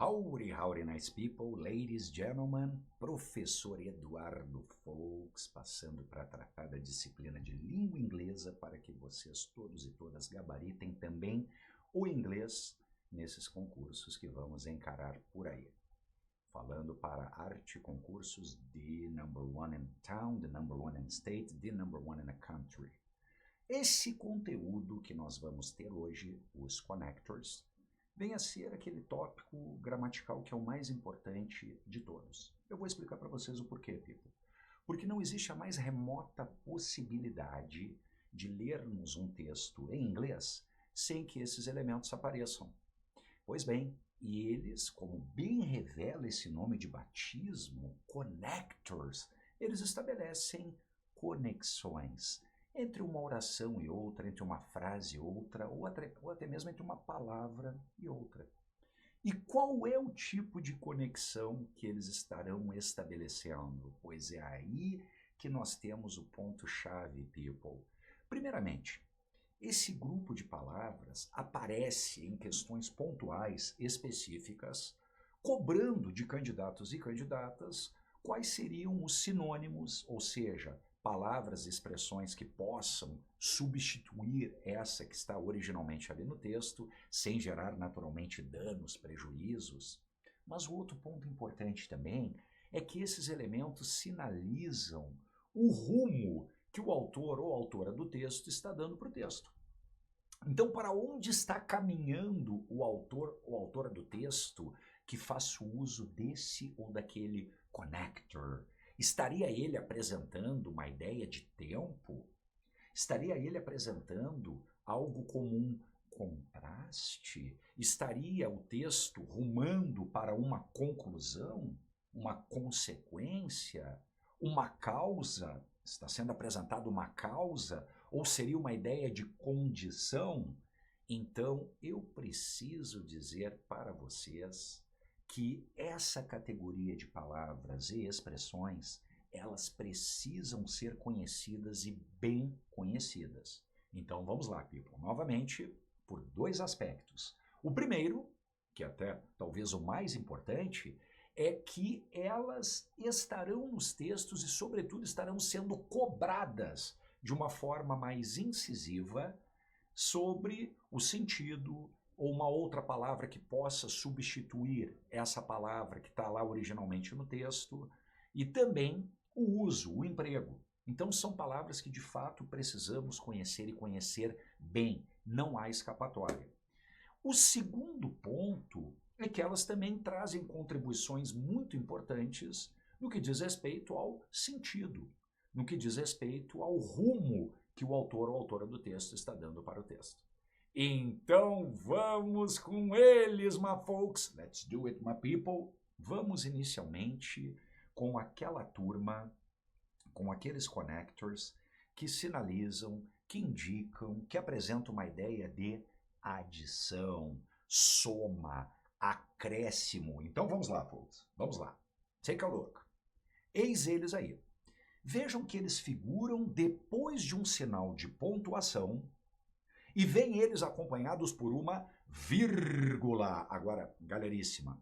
Howdy, howdy, nice people, ladies, gentlemen, professor Eduardo Fowlkes, passando para tratar da disciplina de língua inglesa para que vocês todos e todas gabaritem também o inglês nesses concursos que vamos encarar por aí. Falando para arte concursos, the number one in town, the number one in state, the number one in a country. Esse conteúdo que nós vamos ter hoje, os connectors, vem a ser aquele tópico gramatical que é o mais importante de todos. Eu vou explicar para vocês o porquê, people. Porque não existe a mais remota possibilidade de lermos um texto em inglês sem que esses elementos apareçam. Pois bem, e eles, como bem revela esse nome de batismo, connectors, eles estabelecem conexões entre uma oração e outra, entre uma frase e outra, ou até mesmo entre uma palavra e outra. E qual é o tipo de conexão que eles estarão estabelecendo? Pois é aí que nós temos o ponto-chave, people. Primeiramente, esse grupo de palavras aparece em questões pontuais específicas, cobrando de candidatos e candidatas quais seriam os sinônimos, ou seja, palavras e expressões que possam substituir essa que está originalmente ali no texto, sem gerar naturalmente danos, prejuízos. Mas o outro ponto importante também é que esses elementos sinalizam o rumo que o autor ou autora do texto está dando para o texto. Então, para onde está caminhando o autor ou autora do texto que faça uso desse ou daquele connector? Estaria ele apresentando uma ideia de tempo? Estaria ele apresentando algo como um contraste? Estaria o texto rumando para uma conclusão, uma consequência, uma causa? Está sendo apresentada uma causa? Ou seria uma ideia de condição? Então, eu preciso dizer para vocês que essa categoria de palavras e expressões, elas precisam ser conhecidas e bem conhecidas. Então vamos lá, people. Novamente, por dois aspectos. O primeiro, que até talvez o mais importante, é que elas estarão nos textos e, sobretudo, estarão sendo cobradas de uma forma mais incisiva sobre o sentido, ou uma outra palavra que possa substituir essa palavra que está lá originalmente no texto, e também o uso, o emprego. Então são palavras que de fato precisamos conhecer e conhecer bem, não há escapatória. O segundo ponto é que elas também trazem contribuições muito importantes no que diz respeito ao sentido, no que diz respeito ao rumo que o autor ou autora do texto está dando para o texto. Então vamos com eles, my folks. Let's do it, my people. Vamos inicialmente com aquela turma, com aqueles connectors que sinalizam, que indicam, que apresentam uma ideia de adição, soma, acréscimo. Então vamos lá, folks. Vamos lá. Take a look. Eis eles aí. Vejam que eles figuram depois de um sinal de pontuação e vêm eles acompanhados por uma vírgula. Agora, galeríssima,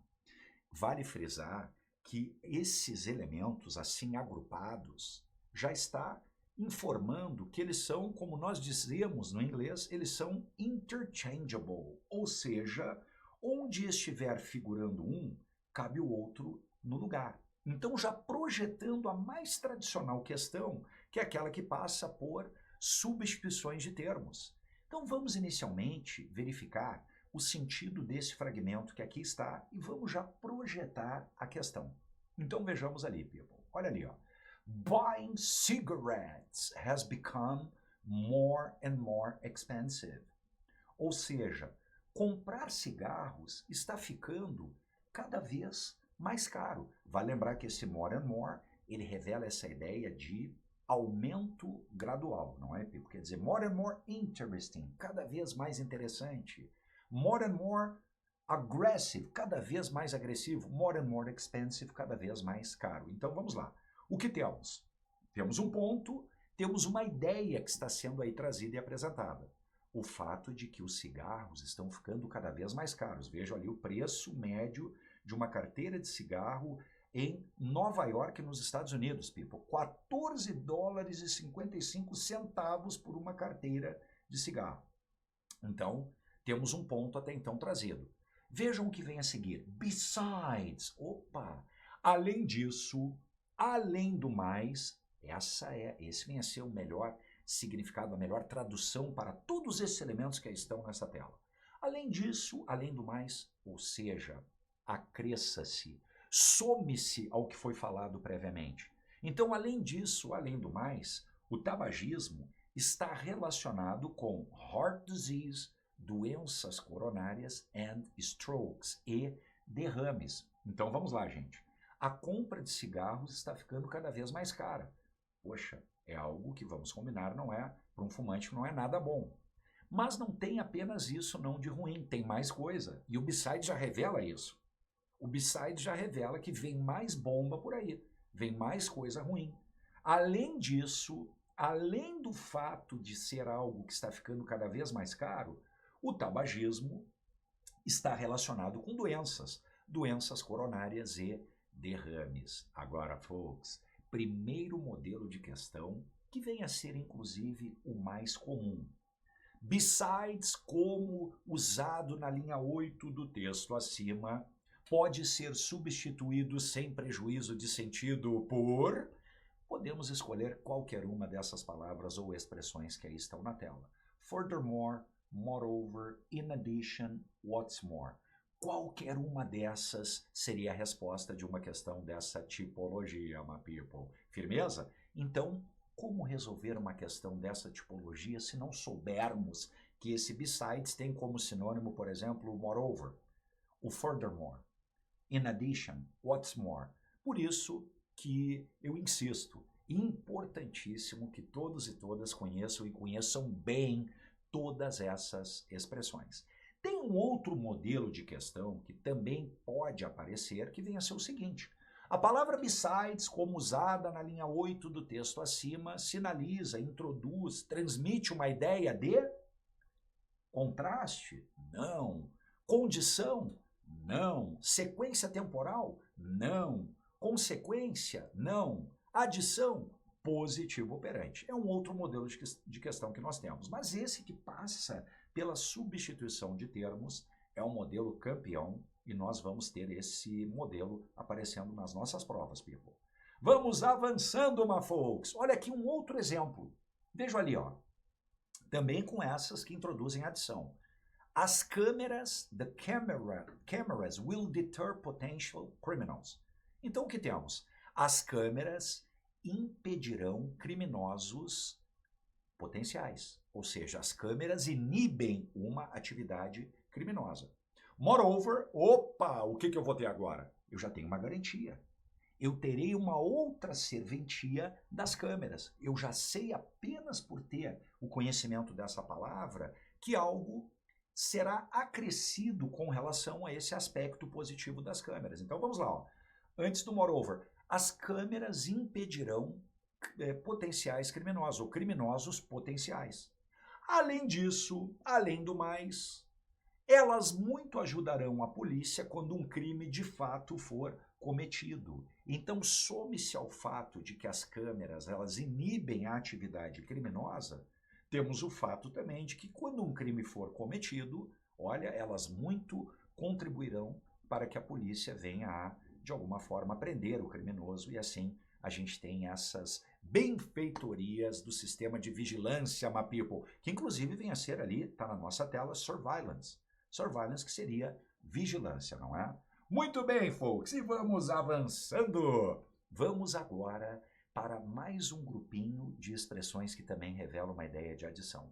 vale frisar que esses elementos assim agrupados já está informando que eles são, como nós dizemos no inglês, eles são interchangeable, ou seja, onde estiver figurando um, cabe o outro no lugar. Então, já projetando a mais tradicional questão, que é aquela que passa por substituições de termos. Então, vamos inicialmente verificar o sentido desse fragmento que aqui está e vamos já projetar a questão. Então, vejamos ali, people. Olha ali, ó. Buying cigarettes has become more and more expensive. Ou seja, comprar cigarros está ficando cada vez mais caro. Vale lembrar que esse more and more, ele revela essa ideia de aumento gradual, não é? Quer dizer, more and more interesting, cada vez mais interessante. More and more aggressive, cada vez mais agressivo. More and more expensive, cada vez mais caro. Então vamos lá. O que temos? Temos um ponto, temos uma ideia que está sendo aí trazida e apresentada. O fato de que os cigarros estão ficando cada vez mais caros. Veja ali o preço médio de uma carteira de cigarro em Nova York, nos Estados Unidos, people. $14,55 por uma carteira de cigarro. Então, temos um ponto até então trazido. Vejam o que vem a seguir. Besides, opa, além disso, além do mais, esse vem a ser o melhor significado, a melhor tradução para todos esses elementos que estão nessa tela. Além disso, além do mais, ou seja, acresça-se, some-se ao que foi falado previamente. Então, além disso, além do mais, o tabagismo está relacionado com heart disease, doenças coronárias and strokes e derrames. Então vamos lá, gente. A compra de cigarros está ficando cada vez mais cara. Poxa, é algo que, vamos combinar, não é, para um fumante não é nada bom. Mas não tem apenas isso não de ruim, tem mais coisa. E o B-Side já revela isso. O B-Side já revela que vem mais bomba por aí, vem mais coisa ruim. Além disso, além do fato de ser algo que está ficando cada vez mais caro, o tabagismo está relacionado com doenças coronárias e derrames. Agora, folks, primeiro modelo de questão que vem a ser inclusive o mais comum. Besides, como usado na linha 8 do texto acima, pode ser substituído sem prejuízo de sentido por... Podemos escolher qualquer uma dessas palavras ou expressões que aí estão na tela. Furthermore, moreover, in addition, what's more. Qualquer uma dessas seria a resposta de uma questão dessa tipologia, my people. Firmeza? Então, como resolver uma questão dessa tipologia se não soubermos que esse besides tem como sinônimo, por exemplo, o moreover, o furthermore, in addition, what's more. Por isso que eu insisto, importantíssimo que todos e todas conheçam e conheçam bem todas essas expressões. Tem um outro modelo de questão que também pode aparecer, que vem a ser o seguinte. A palavra besides, como usada na linha 8 do texto acima, sinaliza, introduz, transmite uma ideia de contraste? Não. Condição? Não. Sequência temporal? Não. Consequência? Não. Adição? Positivo operante. É um outro modelo de questão que nós temos. Mas esse que passa pela substituição de termos é um modelo campeão e nós vamos ter esse modelo aparecendo nas nossas provas, people. Vamos avançando, my folks. Olha aqui um outro exemplo. Veja ali, ó. Também com essas que introduzem adição. As câmeras, cameras will deter potential criminals. Então o que temos? As câmeras impedirão criminosos potenciais. Ou seja, as câmeras inibem uma atividade criminosa. Moreover, opa, o que eu vou ter agora? Eu já tenho uma garantia. Eu terei uma outra serventia das câmeras. Eu já sei apenas por ter o conhecimento dessa palavra que algo será acrescido com relação a esse aspecto positivo das câmeras. Então vamos lá, ó. Antes do moreover, as câmeras impedirão potenciais criminosos ou criminosos potenciais. Além disso, além do mais, elas muito ajudarão a polícia quando um crime de fato for cometido. Então, some-se ao fato de que as câmeras elas inibem a atividade criminosa, temos o fato também de que quando um crime for cometido, olha, elas muito contribuirão para que a polícia venha a, de alguma forma, prender o criminoso e assim a gente tem essas benfeitorias do sistema de vigilância, my people, que inclusive vem a ser ali, está na nossa tela, surveillance. Surveillance que seria vigilância, não é? Muito bem, folks, e vamos avançando. Vamos agora para mais um grupinho de expressões que também revelam uma ideia de adição.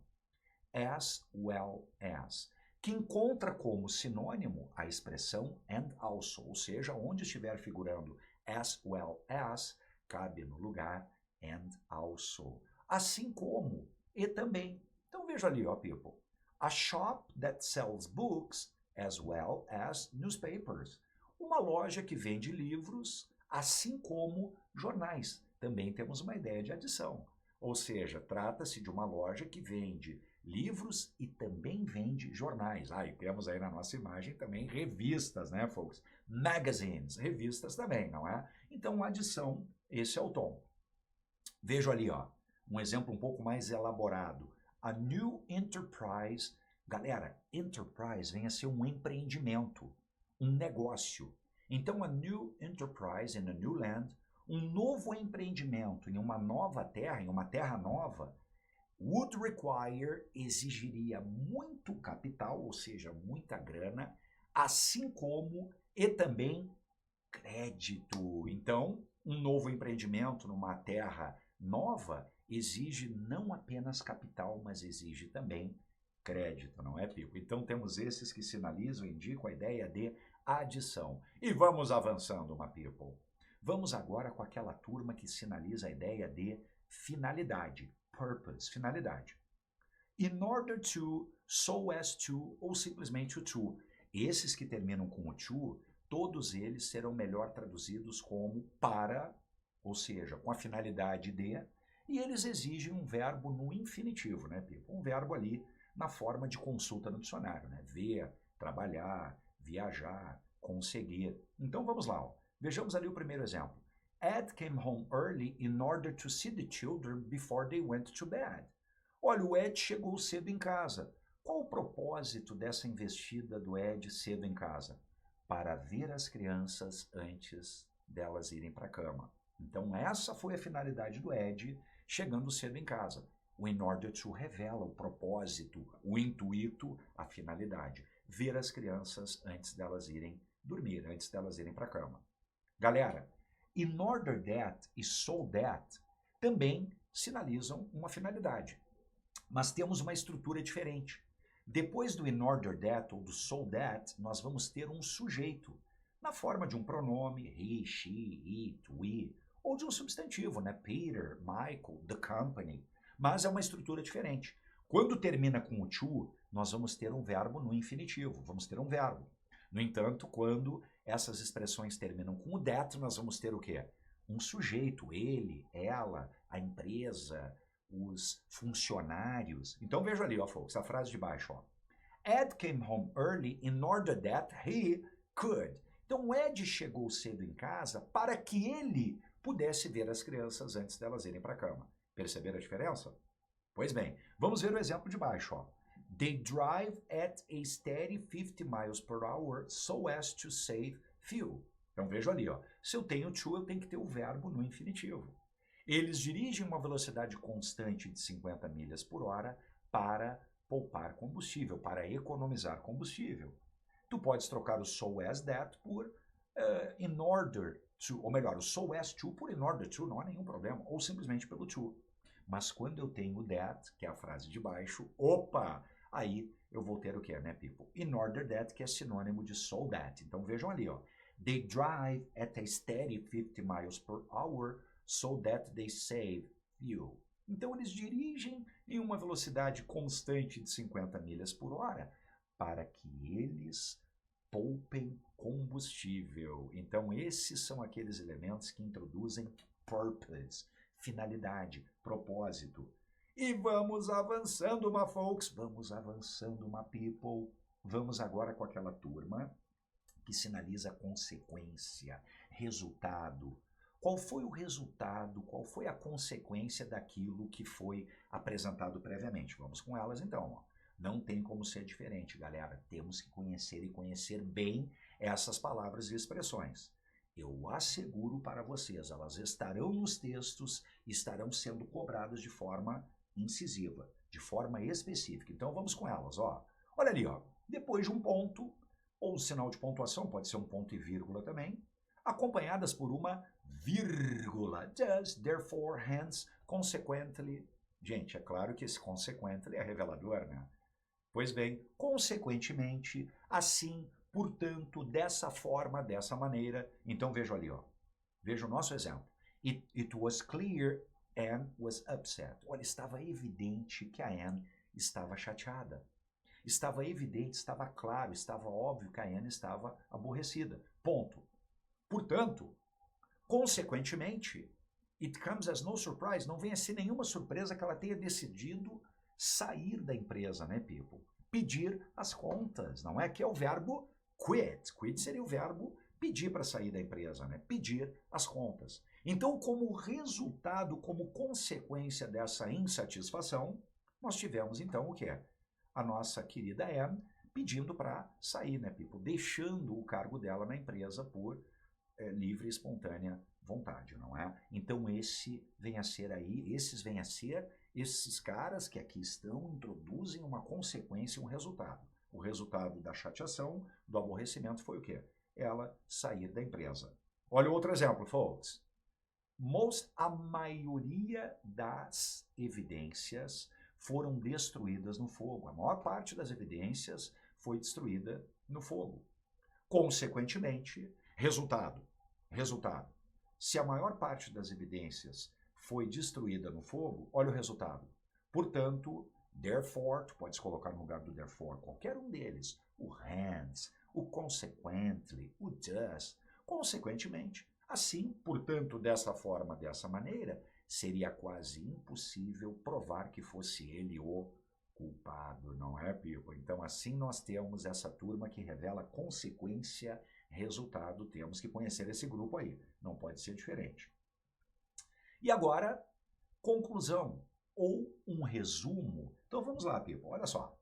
As well as, que encontra como sinônimo a expressão and also, ou seja, onde estiver figurando as well as, cabe no lugar and also. Assim como e também. Então veja ali, ó, people. A shop that sells books as well as newspapers. Uma loja que vende livros, assim como jornais. Também temos uma ideia de adição. Ou seja, trata-se de uma loja que vende livros e também vende jornais. E temos aí na nossa imagem também revistas, né, folks? Magazines, revistas também, não é? Então, adição, esse é o tom. Vejo ali, ó, um exemplo um pouco mais elaborado. A new enterprise. Galera, enterprise vem a ser um empreendimento, um negócio. Então, a new enterprise in a new land, um novo empreendimento em uma nova terra, em uma terra nova, would require, exigiria muito capital, ou seja, muita grana, assim como e também crédito. Então, um novo empreendimento numa terra nova exige não apenas capital, mas exige também crédito, não é, Pico? Então, temos esses que sinalizam, indicam a ideia de adição. E vamos avançando, my people. Vamos agora com aquela turma que sinaliza a ideia de finalidade, purpose, finalidade. In order to, so as to, ou simplesmente o to. Esses que terminam com o to, todos eles serão melhor traduzidos como para, ou seja, com a finalidade de, e eles exigem um verbo no infinitivo, né, Pipo? Um verbo ali na forma de consulta no dicionário, né? Ver, trabalhar, viajar, conseguir. Então vamos lá, ó. Vejamos ali o primeiro exemplo. Ed came home early in order to see the children before they went to bed. Olha, o Ed chegou cedo em casa. Qual o propósito dessa investida do Ed cedo em casa? Para ver as crianças antes delas irem para a cama. Então essa foi a finalidade do Ed chegando cedo em casa. O in order to revela o propósito, o intuito, a finalidade. Ver as crianças antes delas irem dormir, antes delas irem para a cama. Galera, in order that e so that também sinalizam uma finalidade, mas temos uma estrutura diferente. Depois do in order that ou do so that, nós vamos ter um sujeito, na forma de um pronome, he, she, it, we, ou de um substantivo, né? Peter, Michael, the company, mas é uma estrutura diferente. Quando termina com o to, nós vamos ter um verbo no infinitivo, vamos ter um verbo. No entanto, quando essas expressões terminam com o that, nós vamos ter o quê? Um sujeito, ele, ela, a empresa, os funcionários. Então veja ali, ó, folks, a frase de baixo, ó. Ed came home early in order that he could. Então o Ed chegou cedo em casa para que ele pudesse ver as crianças antes delas irem para a cama. Perceberam a diferença? Pois bem, vamos ver o exemplo de baixo, ó. They drive at a steady 50 miles per hour so as to save fuel. Então veja ali, ó. Se eu tenho to, eu tenho que ter o verbo no infinitivo. Eles dirigem uma velocidade constante de 50 milhas por hora para poupar combustível, para economizar combustível. Tu podes trocar o so as that por in order to, ou melhor, o so as to por in order to, não há nenhum problema, ou simplesmente pelo to. Mas quando eu tenho that, que é a frase de baixo, opa, aí eu vou ter o que, né, people? In order that, que é sinônimo de so that. Então vejam ali, ó. They drive at a steady 50 miles per hour so that they save fuel. Então eles dirigem em uma velocidade constante de 50 milhas por hora para que eles poupem combustível. Então esses são aqueles elementos que introduzem purpose, finalidade, propósito. E vamos avançando, my folks, vamos avançando, my people. Vamos agora com aquela turma que sinaliza consequência, resultado. Qual foi o resultado, qual foi a consequência daquilo que foi apresentado previamente? Vamos com elas então, ó. Não tem como ser diferente, galera. Temos que conhecer e conhecer bem essas palavras e expressões. Eu asseguro para vocês, elas estarão nos textos, estarão sendo cobradas de forma incisiva, de forma específica. Então vamos com elas, ó. Olha ali, ó. Depois de um ponto, ou um sinal de pontuação, pode ser um ponto e vírgula também, acompanhadas por uma vírgula. Thus, therefore, hence, consequently. Gente, é claro que esse consequently é revelador, né? Pois bem, consequentemente, assim, portanto, dessa forma, dessa maneira. Então veja ali, ó. Veja o nosso exemplo. It was clear Anne was upset. Olha, estava evidente que a Anne estava chateada. Estava evidente, estava claro, estava óbvio que a Anne estava aborrecida. Ponto. Portanto, consequentemente, it comes as no surprise, não vem a ser nenhuma surpresa que ela tenha decidido sair da empresa, né, people? Pedir as contas, não é? Que é o verbo quit. Quit seria o verbo pedir para sair da empresa, né? Pedir as contas. Então, como resultado, como consequência dessa insatisfação, nós tivemos então o quê? A nossa querida Anne pedindo para sair, né, people? Deixando o cargo dela na empresa por livre e espontânea vontade, não é? Então esses vêm a ser esses caras que aqui estão, introduzem uma consequência, um resultado. O resultado da chateação, do aborrecimento foi o quê? Ela sair da empresa. Olha outro exemplo, folks. A maioria das evidências foram destruídas no fogo. A maior parte das evidências foi destruída no fogo. Consequentemente, resultado. Se a maior parte das evidências foi destruída no fogo, olha o resultado. Portanto, therefore, tu podes colocar no lugar do therefore qualquer um deles, o hence, o consequently, o thus. Consequentemente, assim, portanto, dessa forma, dessa maneira, seria quase impossível provar que fosse ele o culpado, não é, people? Então, assim nós temos essa turma que revela consequência, resultado. Temos que conhecer esse grupo aí, não pode ser diferente. E agora, conclusão, ou um resumo. Então vamos lá, people, olha só.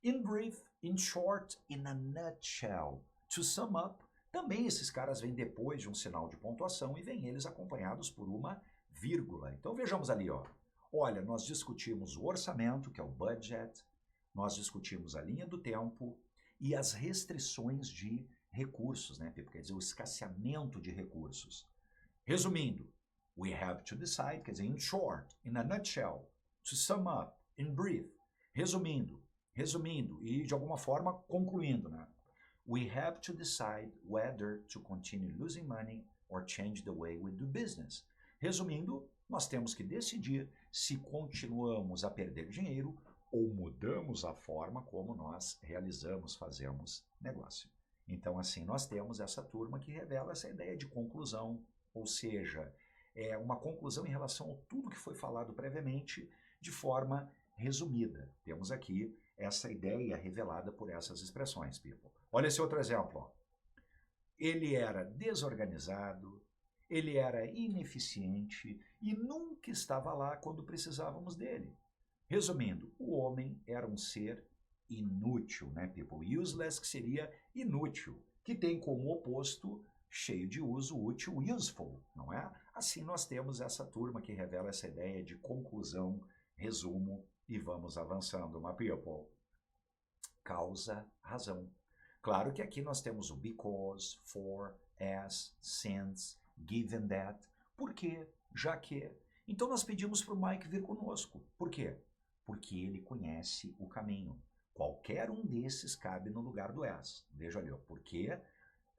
In brief, in short, in a nutshell, to sum up, também esses caras vêm depois de um sinal de pontuação e vêm eles acompanhados por uma vírgula. Então vejamos ali, ó. Olha, nós discutimos o orçamento, que é o budget, nós discutimos a linha do tempo e as restrições de recursos, né? Quer dizer, o escasseamento de recursos. Resumindo, we have to decide, quer dizer, in short, in a nutshell, to sum up, in brief. Resumindo e de alguma forma concluindo, né? We have to decide whether to continue losing money or change the way we do business. Resumindo, nós temos que decidir se continuamos a perder dinheiro ou mudamos a forma como nós fazemos negócio. Então, assim, nós temos essa turma que revela essa ideia de conclusão, ou seja, é uma conclusão em relação a tudo que foi falado previamente de forma resumida. Temos aqui essa ideia revelada por essas expressões, people. Olha esse outro exemplo, ó. Ele era desorganizado, ele era ineficiente e nunca estava lá quando precisávamos dele. Resumindo, o homem era um ser inútil, né, people? Useless, que seria inútil, que tem como oposto, cheio de uso, útil, useful, não é? Assim nós temos essa turma que revela essa ideia de conclusão, resumo e vamos avançando, my people. Causa, razão. Claro que aqui nós temos o because, for, as, since, given that. Por quê? Já que. Então nós pedimos para o Mike vir conosco. Por quê? Porque ele conhece o caminho. Qualquer um desses cabe no lugar do as. Veja ali, ó, porque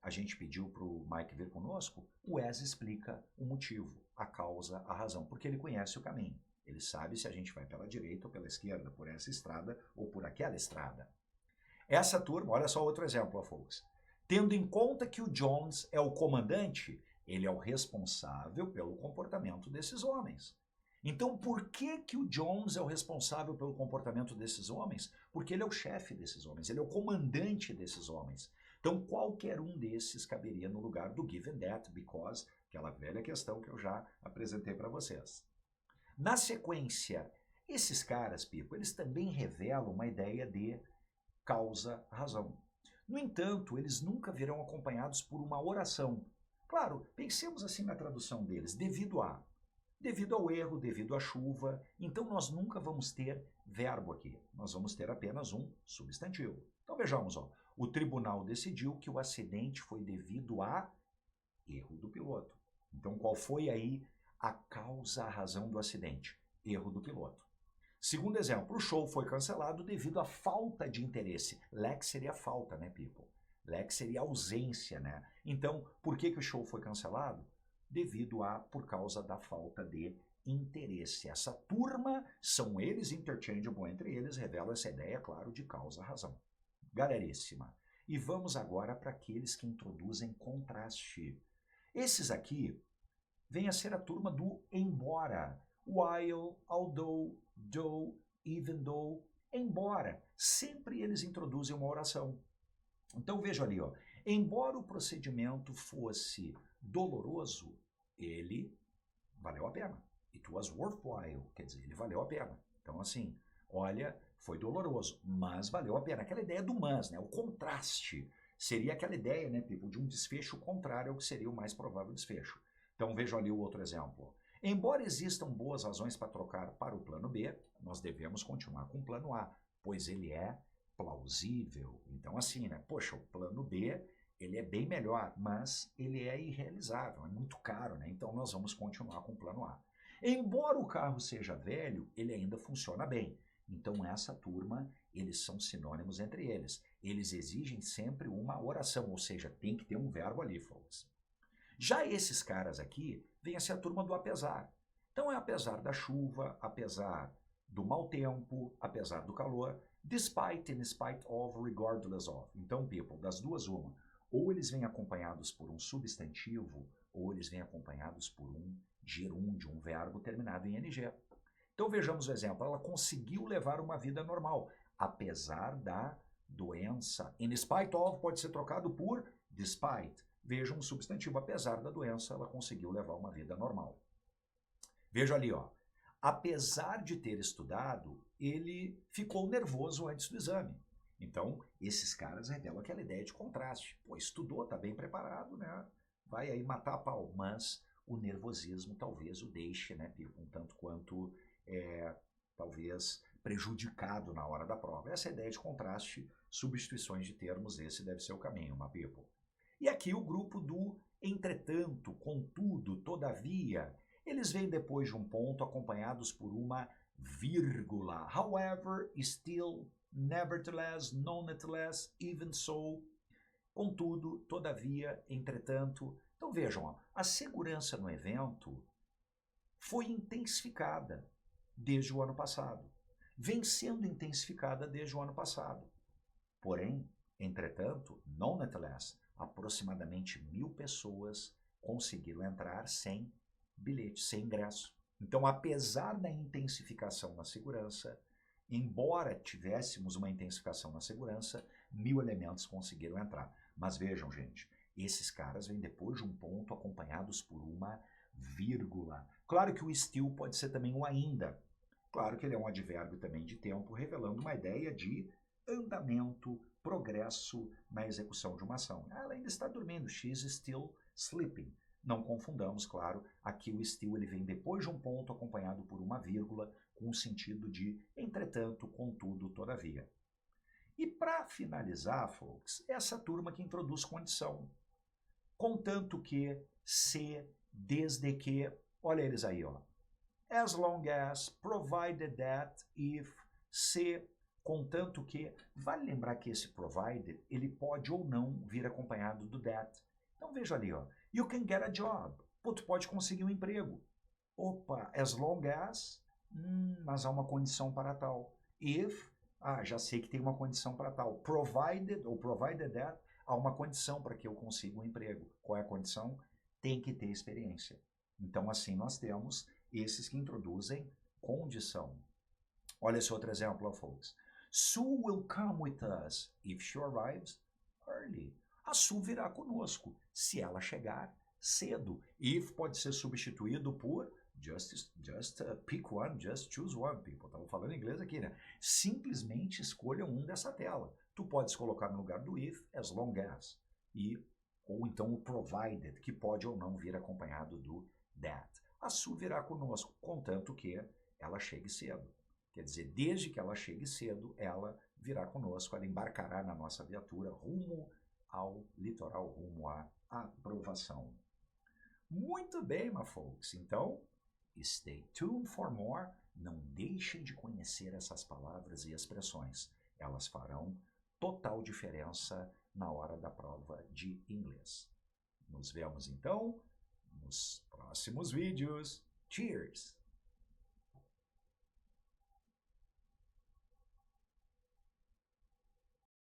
a gente pediu para o Mike vir conosco, o as explica o motivo, a causa, a razão, porque ele conhece o caminho. Ele sabe se a gente vai pela direita ou pela esquerda, por essa estrada ou por aquela estrada. Essa turma, olha só outro exemplo, folks. Tendo em conta que o Jones é o comandante, ele é o responsável pelo comportamento desses homens. Então, por que o Jones é o responsável pelo comportamento desses homens? Porque ele é o chefe desses homens, ele é o comandante desses homens. Então, qualquer um desses caberia no lugar do given that, because, aquela velha questão que eu já apresentei para vocês. Na sequência, esses caras, people, eles também revelam uma ideia de causa-razão. No entanto, eles nunca virão acompanhados por uma oração. Claro, pensemos assim na tradução deles, devido ao erro, devido à chuva, então nós nunca vamos ter verbo aqui, nós vamos ter apenas um substantivo. Então vejamos, ó, o tribunal decidiu que o acidente foi devido a erro do piloto. Então qual foi aí a causa, a razão do acidente? Erro do piloto. Segundo exemplo, o show foi cancelado devido à falta de interesse. Lack seria falta, né, people? Lack seria ausência, né? Então, por que o show foi cancelado? Por causa da falta de interesse. Essa turma, são eles interchangeable entre eles, revela essa ideia, claro, de causa-razão. Galeríssima. E vamos agora para aqueles que introduzem contraste. Esses aqui vêm a ser a turma do embora. while, although, though, even though, embora. Sempre eles introduzem uma oração. Então veja ali, ó. Embora o procedimento fosse doloroso, ele valeu a pena. It was worthwhile, quer dizer, ele valeu a pena. Então assim, olha, foi doloroso, mas valeu a pena. Aquela ideia do mas, né? O contraste. Seria aquela ideia, né, people, de um desfecho contrário ao que seria o mais provável desfecho. Então vejam ali o outro exemplo. Embora existam boas razões para trocar para o plano B, nós devemos continuar com o plano A, pois ele é plausível. Então assim, né, poxa, o plano B, ele é bem melhor, mas ele é irrealizável, é muito caro, né? Então nós vamos continuar com o plano A. Embora o carro seja velho, ele ainda funciona bem. Então essa turma, eles são sinônimos entre eles. Eles exigem sempre uma oração, ou seja, tem que ter um verbo ali, folks. Já esses caras aqui, vem a ser a turma do apesar. Então é apesar da chuva, apesar do mau tempo, apesar do calor, despite, in spite of, regardless of. Então, people, das duas uma. Ou eles vêm acompanhados por um substantivo, ou eles vêm acompanhados por um gerúndio, um verbo terminado em ing. Então vejamos o exemplo. Ela conseguiu levar uma vida normal, apesar da doença. In spite of pode ser trocado por despite. Veja um substantivo. Apesar da doença, ela conseguiu levar uma vida normal. Veja ali, ó. Apesar de ter estudado, ele ficou nervoso antes do exame. Então, esses caras revelam aquela ideia de contraste. Pô, estudou, tá bem preparado, né? Vai aí matar a pau. Mas o nervosismo talvez o deixe, né, um tanto quanto, talvez, prejudicado na hora da prova. Essa ideia de contraste, substituições de termos, esse deve ser o caminho, my people. E aqui o grupo do entretanto, contudo, todavia, eles vêm depois de um ponto acompanhados por uma vírgula. However, still, nevertheless, nonetheless, even so, contudo, todavia, entretanto. Então vejam, ó, a segurança no evento foi intensificada desde o ano passado. Vem sendo intensificada desde o ano passado. Porém, entretanto, nonetheless, aproximadamente 1.000 pessoas conseguiram entrar sem bilhete, sem ingresso. Então, apesar da intensificação na segurança, embora tivéssemos uma intensificação na segurança, 1.000 elementos conseguiram entrar. Mas vejam, gente, esses caras vêm depois de um ponto acompanhados por uma vírgula. Claro que o still pode ser também o ainda. Claro que ele é um advérbio também de tempo, revelando uma ideia de andamento, progresso na execução de uma ação. Ela ainda está dormindo. She's still sleeping. Não confundamos, claro, aqui o still ele vem depois de um ponto acompanhado por uma vírgula com o sentido de entretanto, contudo, todavia. E para finalizar, folks, essa turma que introduz condição. Contanto que, se, desde que, olha eles aí, ó. As long as, provided that, if, se, contanto que. Vale lembrar que esse provided, ele pode ou não vir acompanhado do that. Então veja ali, ó. You can get a job. Pô, tu pode conseguir um emprego. Opa, as long as, mas há uma condição para tal. If, já sei que tem uma condição para tal. Provided, ou provided that, há uma condição para que eu consiga um emprego. Qual é a condição? Tem que ter experiência. Então, assim, nós temos esses que introduzem condição. Olha esse outro exemplo, folks. Sue will come with us if she arrives early. A Sue virá conosco se ela chegar cedo. If pode ser substituído por just pick one, just choose one, people. Estamos falando inglês aqui, né? Simplesmente escolha um dessa tela. Tu podes colocar no lugar do if, as long as. Ou então o provided, que pode ou não vir acompanhado do that. A Sue virá conosco, contanto que ela chegue cedo. Quer dizer, desde que ela chegue cedo, ela virá conosco, ela embarcará na nossa viatura rumo ao litoral, rumo à aprovação. Muito bem, my folks. Então, stay tuned for more. Não deixem de conhecer essas palavras e expressões. Elas farão total diferença na hora da prova de inglês. Nos vemos, então, nos próximos vídeos. Cheers!